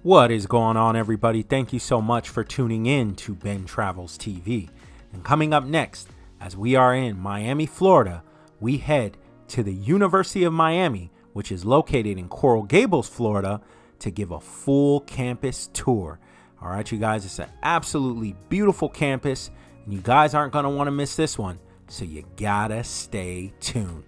What is going on, everybody? Thank you so much for tuning in to Ben Travels TV. And coming up next, as we are in Miami, Florida, we head to the University of Miami, which is located in Coral Gables, Florida, to give a full campus tour. All right, you guys, it's an absolutely beautiful campus, and you guys aren't going to want to miss this one, so you gotta stay tuned.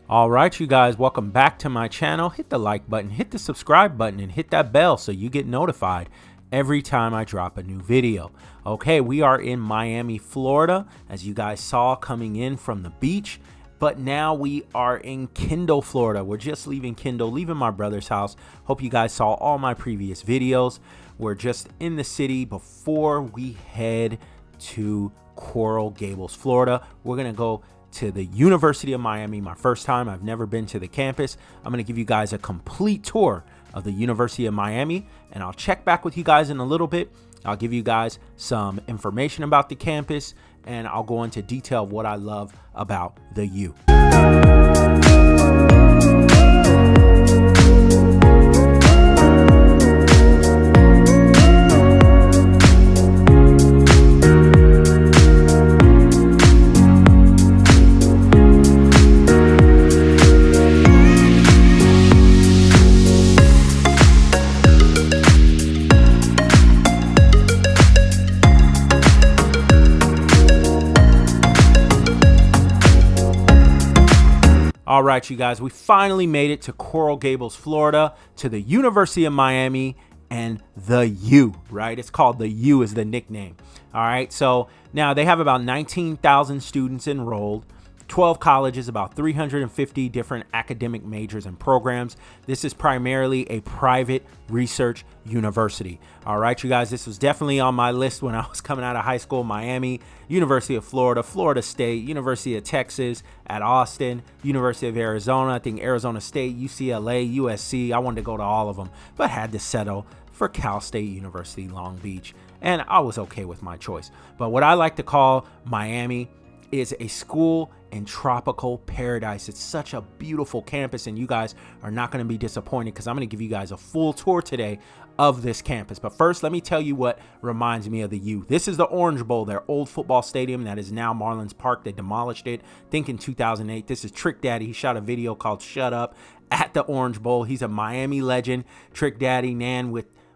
All right, you guys, welcome back to my channel. Hit the like button, hit the subscribe button, and hit that bell so you get notified every time I drop a new video. Okay, we are in Miami, Florida, as you guys saw coming in from the beach. But now we are in Kendall, Florida. We're just leaving Kendall, leaving my brother's house. Hope you guys saw all my previous videos. We're just in the city before we head to Coral Gables, Florida. We're going to go to the University of Miami. My first time. I've never been to the campus. I'm going to give you guys a complete tour of the University of Miami, and I'll check back with you guys in a little bit. I'll give you guys some information about the campus, and I'll go into detail of what I love about the U. All right, you guys, we finally made it to Coral Gables, Florida, to the University of Miami and the U, right? It's called the U is the nickname. All right, so now they have about 19,000 students enrolled, 12 colleges, about 350 different academic majors and programs. This is primarily a private research university. All right, you guys, this was definitely on my list when I was coming out of high school. Miami, University of Florida, Florida State, University of Texas at Austin, University of Arizona, I think Arizona State, UCLA, USC. I wanted to go to all of them, but had to settle for Cal State University, Long Beach. And I was okay with my choice. But what I like to call Miami is a school in tropical paradise. It's such a beautiful campus, and you guys are not going to be disappointed because I'm going to give you guys a full tour today of this campus. But first, let me tell you what reminds me of the U. This is the Orange Bowl, their old football stadium that is now Marlins Park. They demolished it, I think in 2008. This is Trick Daddy. He shot a video called Shut Up at the Orange Bowl. He's a Miami legend. Trick Daddy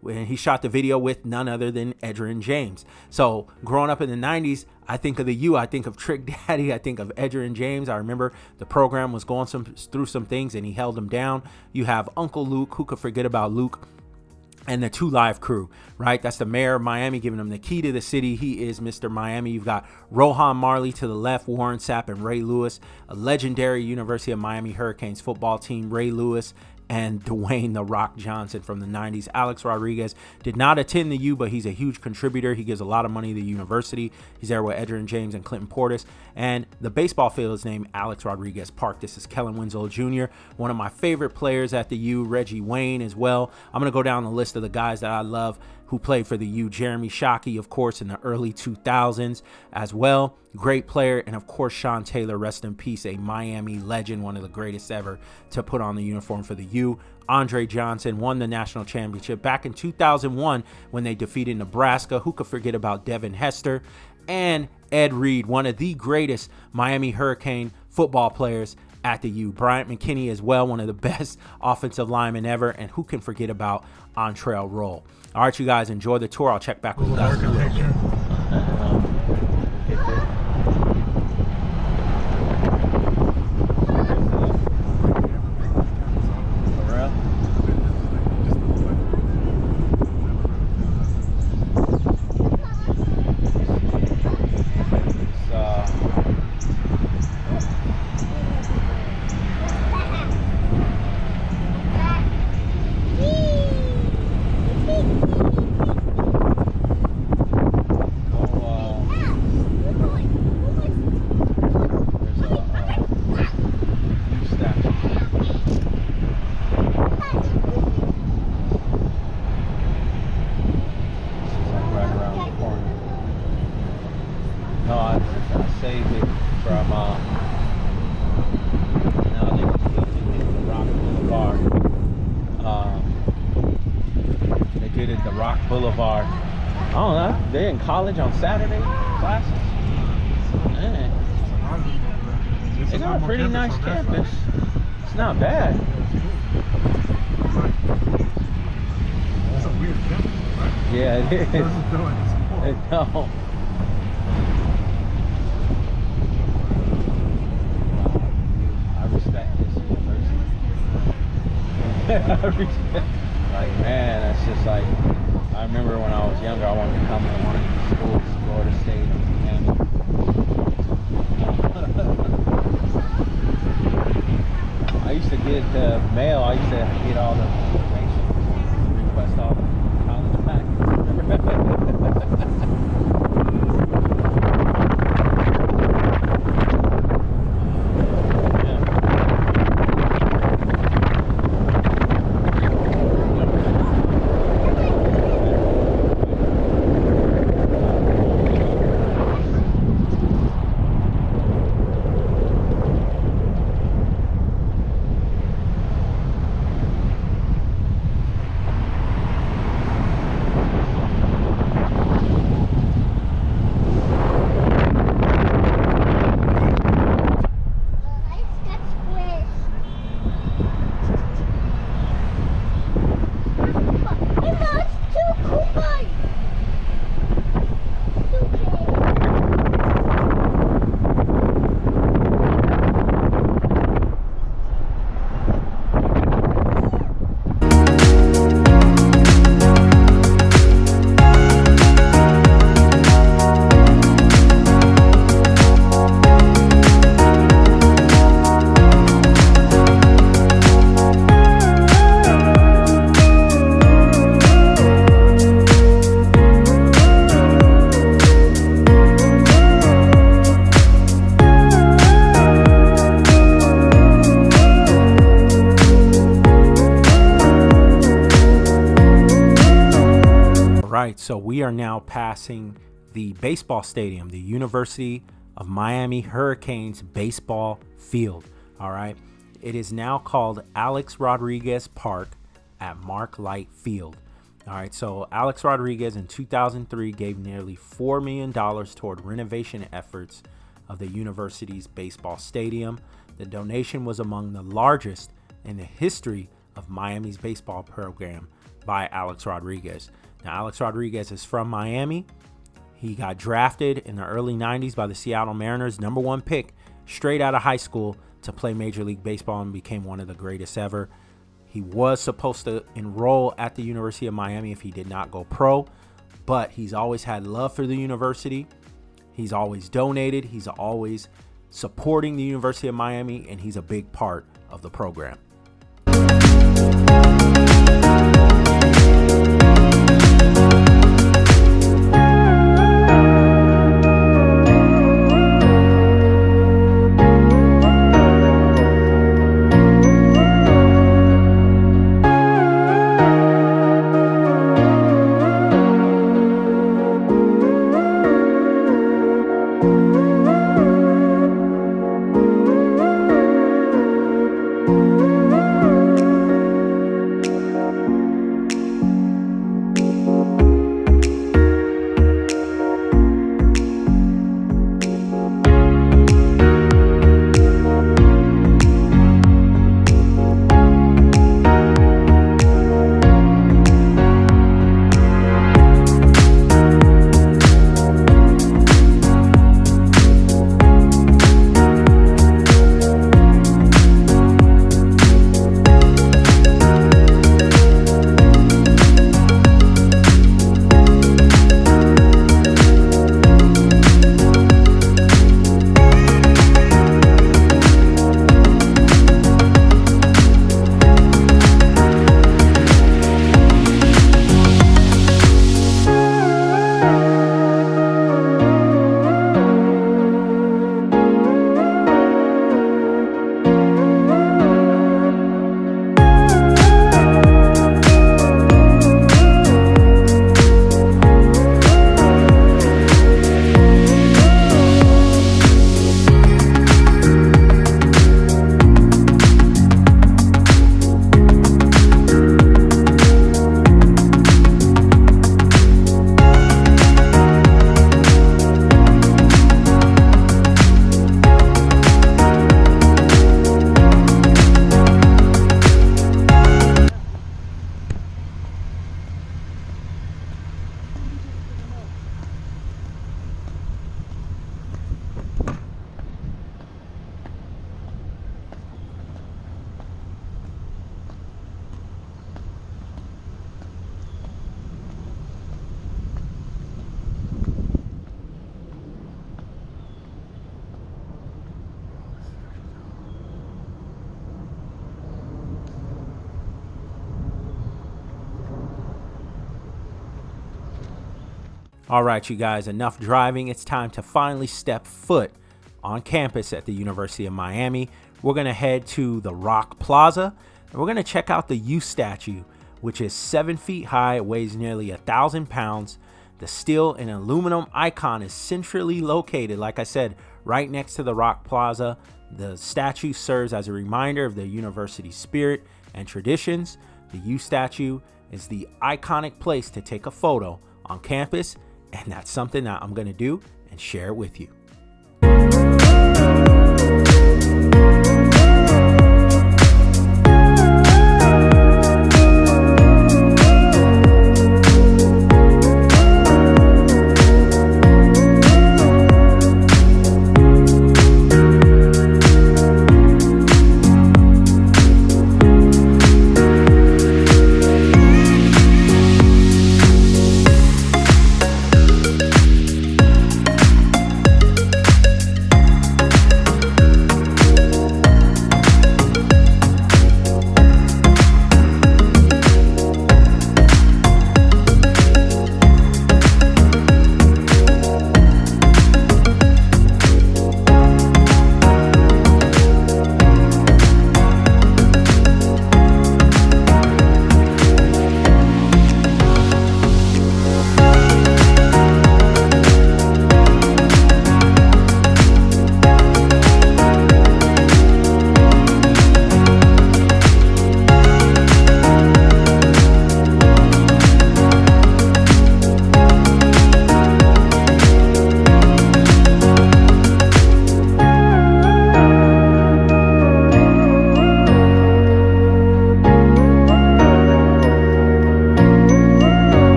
when he shot the video with none other than Edgerrin James. So growing up in the 90s, I think of the U, I think of Trick Daddy, I think of Edgerrin James. I remember the program was going through some things and he held them down. You have Uncle Luke, who could forget about Luke, and the 2 Live crew, right? That's the mayor of Miami giving him the key to the city. He is Mr. Miami. You've got Rohan Marley to the left, Warren Sapp and Ray Lewis, a legendary University of Miami Hurricanes football team, Ray Lewis and Dwayne "The Rock" Johnson from the 90s. Alex Rodriguez did not attend the U, but he's a huge contributor. He gives a lot of money to the university. He's there with Edgerrin James and Clinton Portis. And the baseball field is named Alex Rodriguez Park. This is Kellen Winslow Jr., one of my favorite players at the U, Reggie Wayne as well. I'm going to go down the list of the guys that I love who played for the U. Jeremy Shockey, of course, in the early 2000s as well. Great player. And of course, Sean Taylor, rest in peace, a Miami legend, one of the greatest ever to put on the uniform for the U. Andre Johnson won the national championship back in 2001 when they defeated Nebraska. Who could forget about Devin Hester? And Ed Reed, one of the greatest Miami Hurricane football players at the U. Bryant McKinney as well, one of the best offensive linemen ever. And who can forget about Entrell Roll? All right, you guys, enjoy the tour. I'll check back with you guys in a little bit. Boulevard. I don't know. They're in college on Saturday classes. Man. They got a pretty nice campus. It's not bad. It's a weird campus, right? Yeah, it is. It doesn't feel like it's cool. No. I respect this university. Like, man, that's just like, I remember when I was younger, I wanted to come to one of these schools, Florida State, and I used to get the mail, I used to get all the information, request all the college packages. Right, so we are now passing the baseball stadium, the University of Miami Hurricanes baseball field. All right, it is now called Alex Rodriguez Park at Mark Light Field. All right, so Alex Rodriguez in 2003 gave nearly $4 million toward renovation efforts of the university's baseball stadium. The donation was among the largest in the history of Miami's baseball program by Alex Rodriguez. Now, Alex Rodriguez is from Miami. He got drafted in the early 90s by the Seattle Mariners, #1 pick, straight out of high school to play Major League Baseball and became one of the greatest ever. He was supposed to enroll at the University of Miami if he did not go pro, but he's always had love for the university. He's always donated. He's always supporting the University of Miami, and he's a big part of the program. All right, you guys, enough driving. It's time to finally step foot on campus at the University of Miami. We're going to head to the Rock Plaza, and we're going to check out the U statue, which is 7 feet high, weighs nearly 1,000 pounds. The steel and aluminum icon is centrally located, like I said, right next to the Rock Plaza. The statue serves as a reminder of the university's spirit and traditions. The U statue is the iconic place to take a photo on campus, and that's something that I'm going to do and share it with you.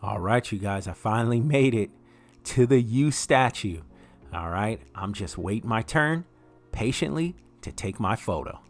All right, you guys, I finally made it to the U statue. All right, I'm just waiting my turn patiently to take my photo.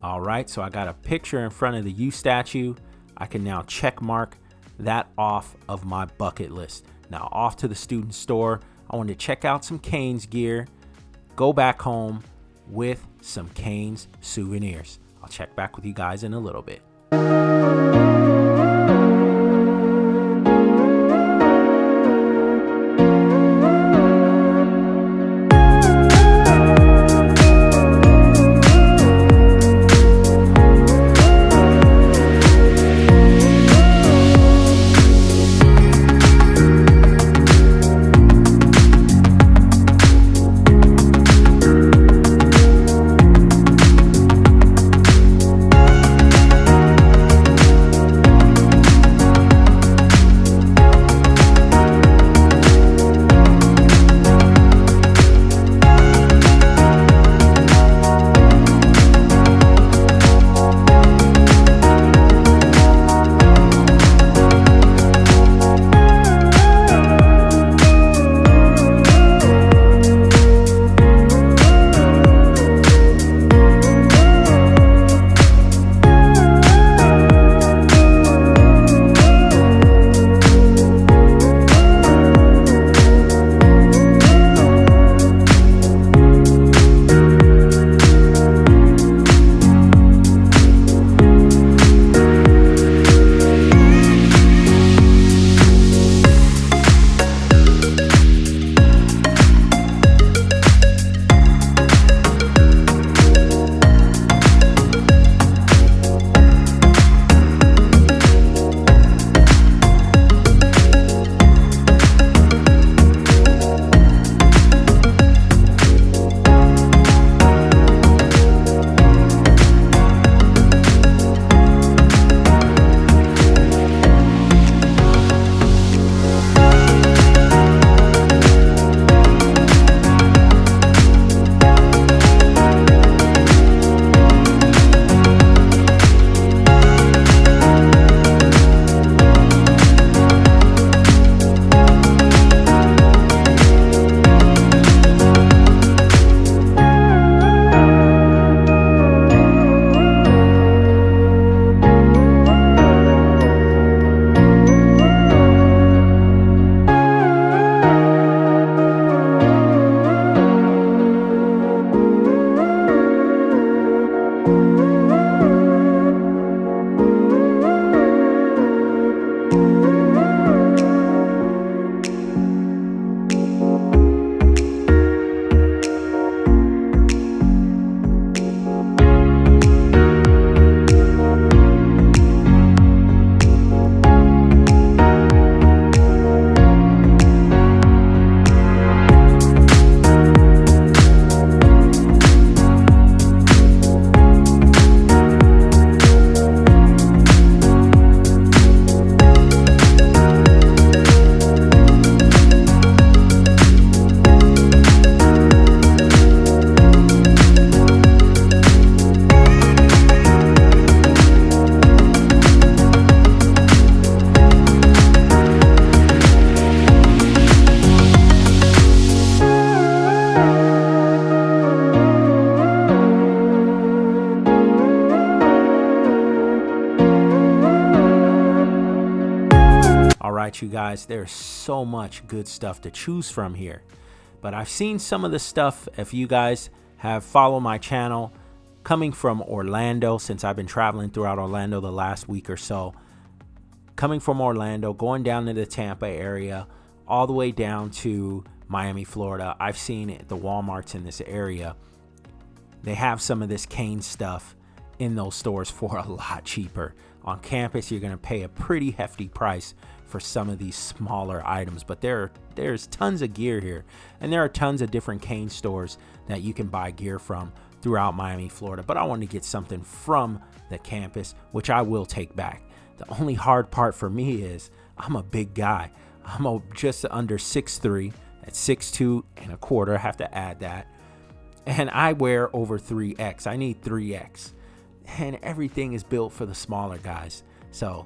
All right, so I got a picture in front of the U statue. I can now check mark that off of my bucket list. Now off to the student store. I want to check out some Canes gear, go back home with some Canes souvenirs. I'll check back with you guys in a little bit. All right, you guys, there's so much good stuff to choose from here. But I've seen some of the stuff, if you guys have followed my channel, coming from Orlando, since I've been traveling throughout Orlando the last week or so. Coming from Orlando, going down to the Tampa area, all the way down to Miami, Florida. I've seen it, the Walmarts in this area. They have some of this cane stuff in those stores for a lot cheaper. On campus, you're going to pay a pretty hefty price for some of these smaller items, but there's tons of gear here, and there are tons of different cane stores that you can buy gear from throughout Miami, Florida. But I wanted to get something from the campus, which I will take back. The only hard part for me is I'm a big guy. I'm just under 6'3", at 6'2 and a quarter. I have to add that. And I wear over 3X. I need 3X. And everything is built for the smaller guys. So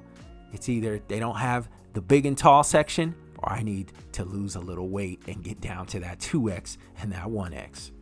it's either they don't have the big and tall section, or I need to lose a little weight and get down to that 2X and that 1X.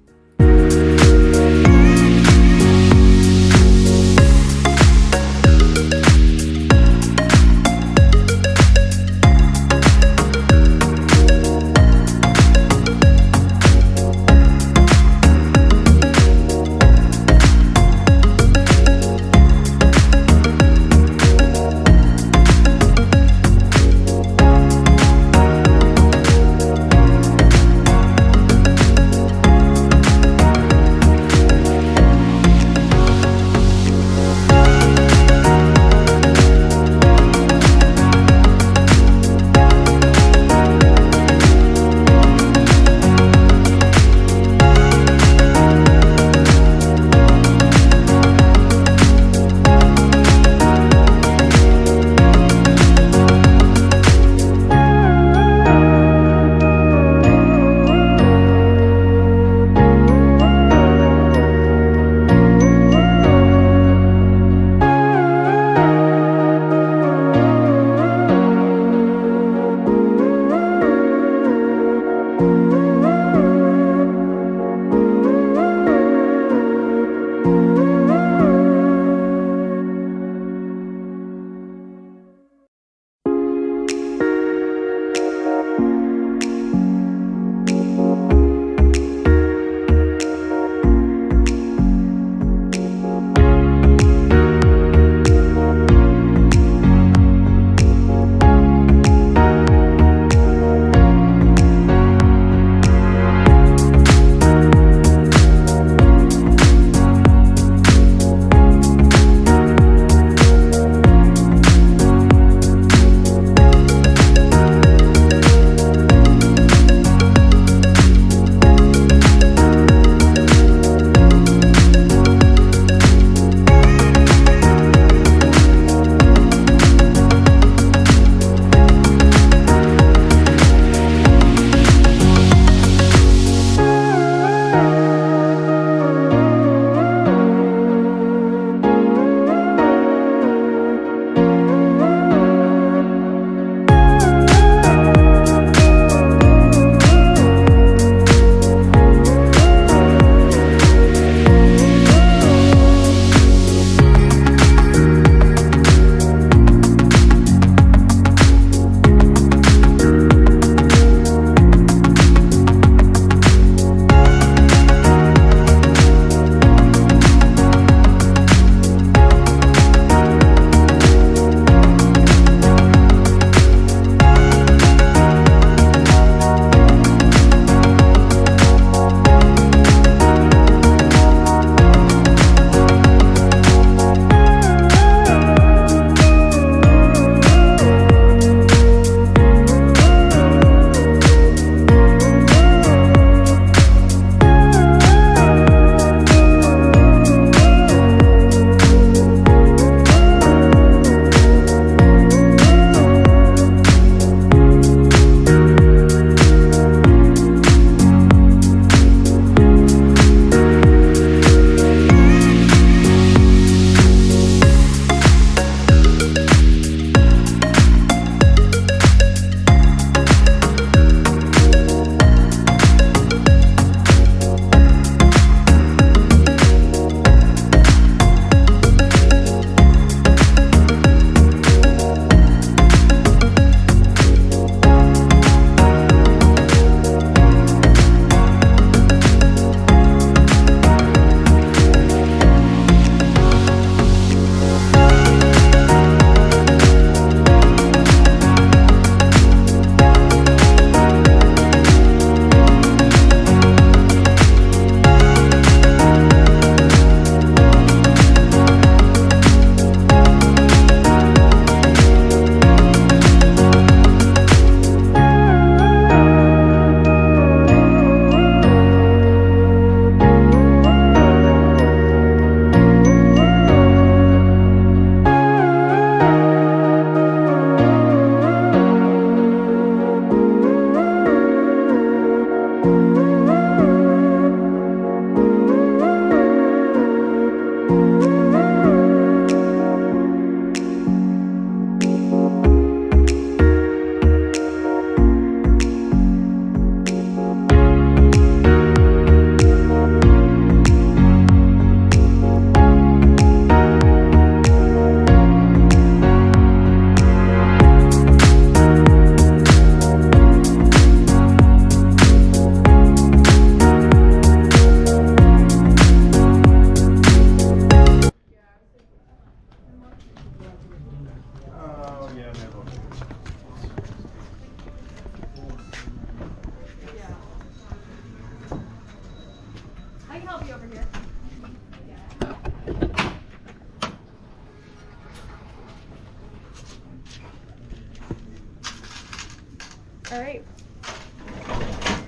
All right.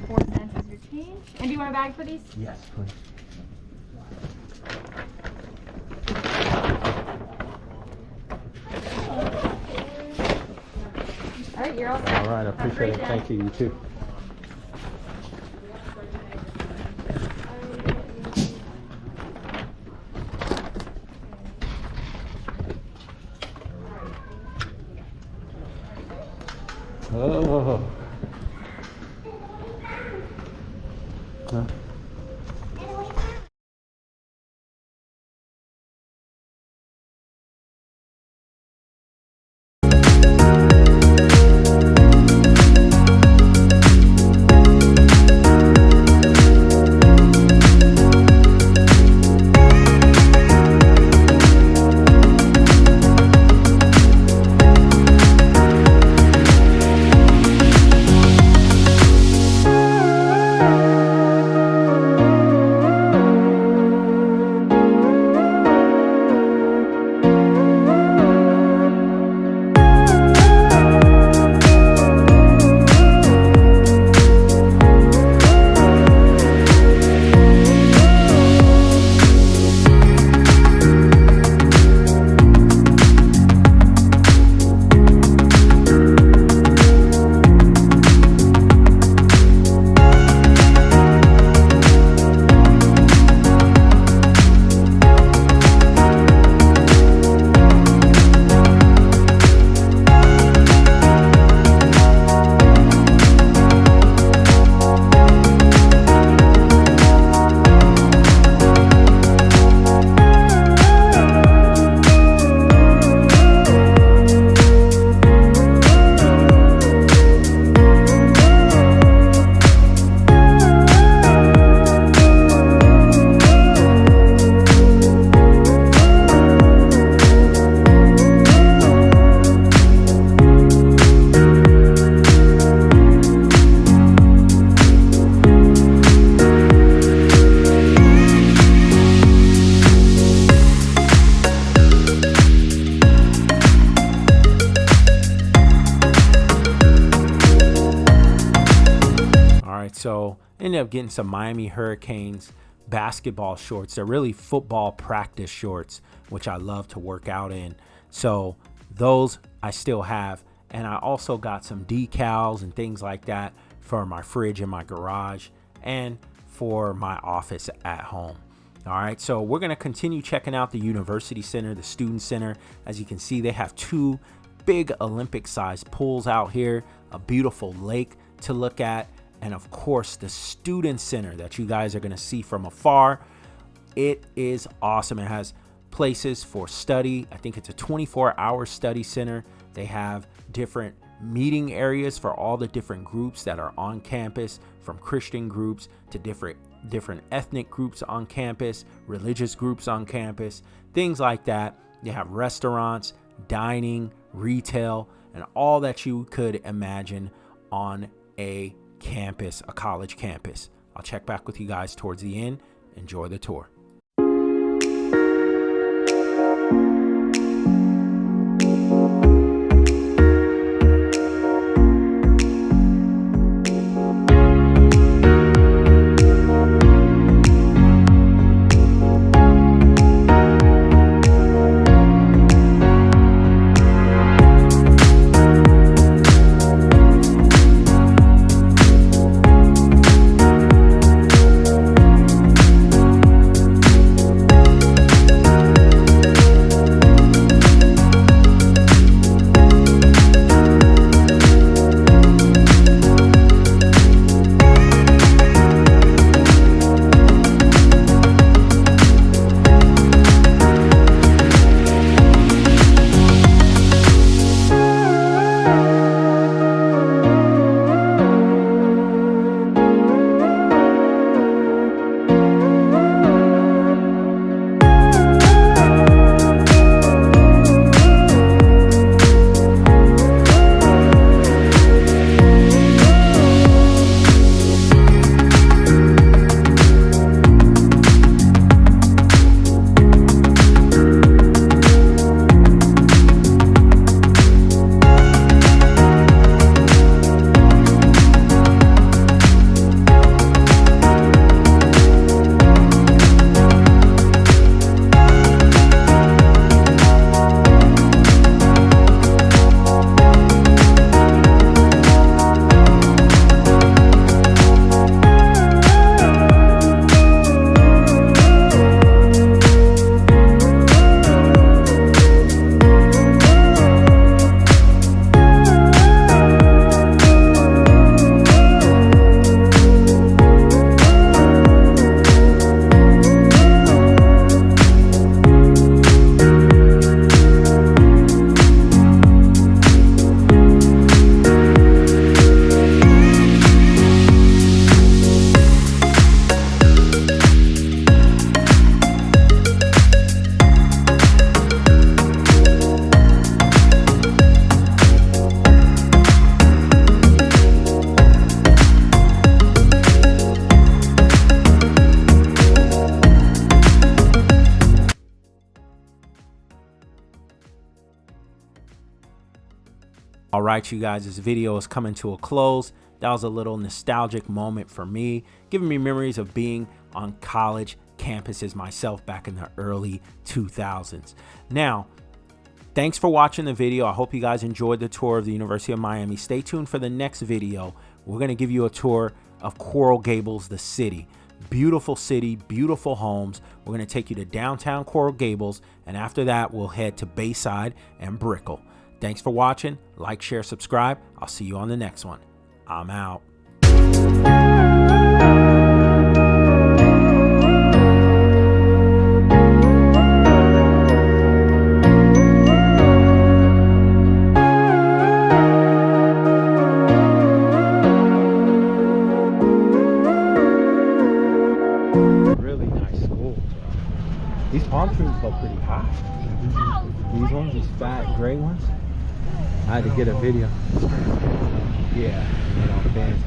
4 cents is your change. And do you want a bag for these? Yes, please. All right, you're all set. All right, I appreciate it. Thank you. You too. Oh. Huh? So ended up getting some Miami Hurricanes basketball shorts. They're really football practice shorts, which I love to work out in. So those I still have. And I also got some decals and things like that for my fridge in my garage and for my office at home. All right, so we're going to continue checking out the University Center, the Student Center. As you can see, they have 2 big Olympic-sized pools out here, a beautiful lake to look at, and of course the Student Center that you guys are going to see from afar. It is awesome. It has places for study. I think it's a 24-hour study center. They have different meeting areas for all the different groups that are on campus, from Christian groups to different ethnic groups on campus, religious groups on campus, things like that. They have restaurants, dining, retail, and all that you could imagine on a campus, a college campus. I'll check back with you guys towards the end. Enjoy the tour. right, you guys, this video is coming to a close. That was a little nostalgic moment for me, giving me memories of being on college campuses myself back in the early 2000s. Now, thanks for watching the video. I hope you guys enjoyed the tour of the University of Miami. Stay tuned for the next video. We're going to give you a tour of Coral Gables, the city. Beautiful city, beautiful homes. We're going to take you to downtown Coral Gables, and after that, we'll head to Bayside and Brickell. Thanks for watching. Like, share, subscribe. I'll see you on the next one. I'm out. Really nice school. These palm trees go pretty high. These ones, these fat gray ones. I had to get a video. Yeah, you know, fans.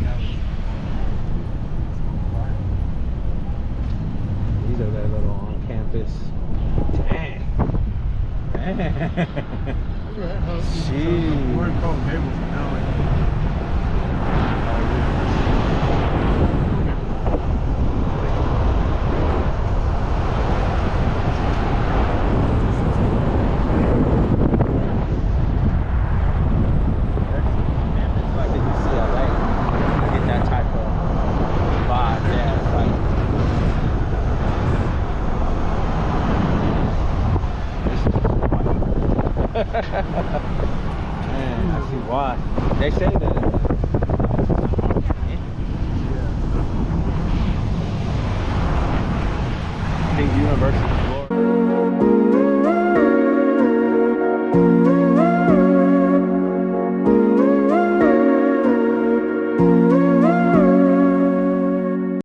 These are their little on-campus. Dang. Jeez. We're called Gables now. Man, I see why. They say that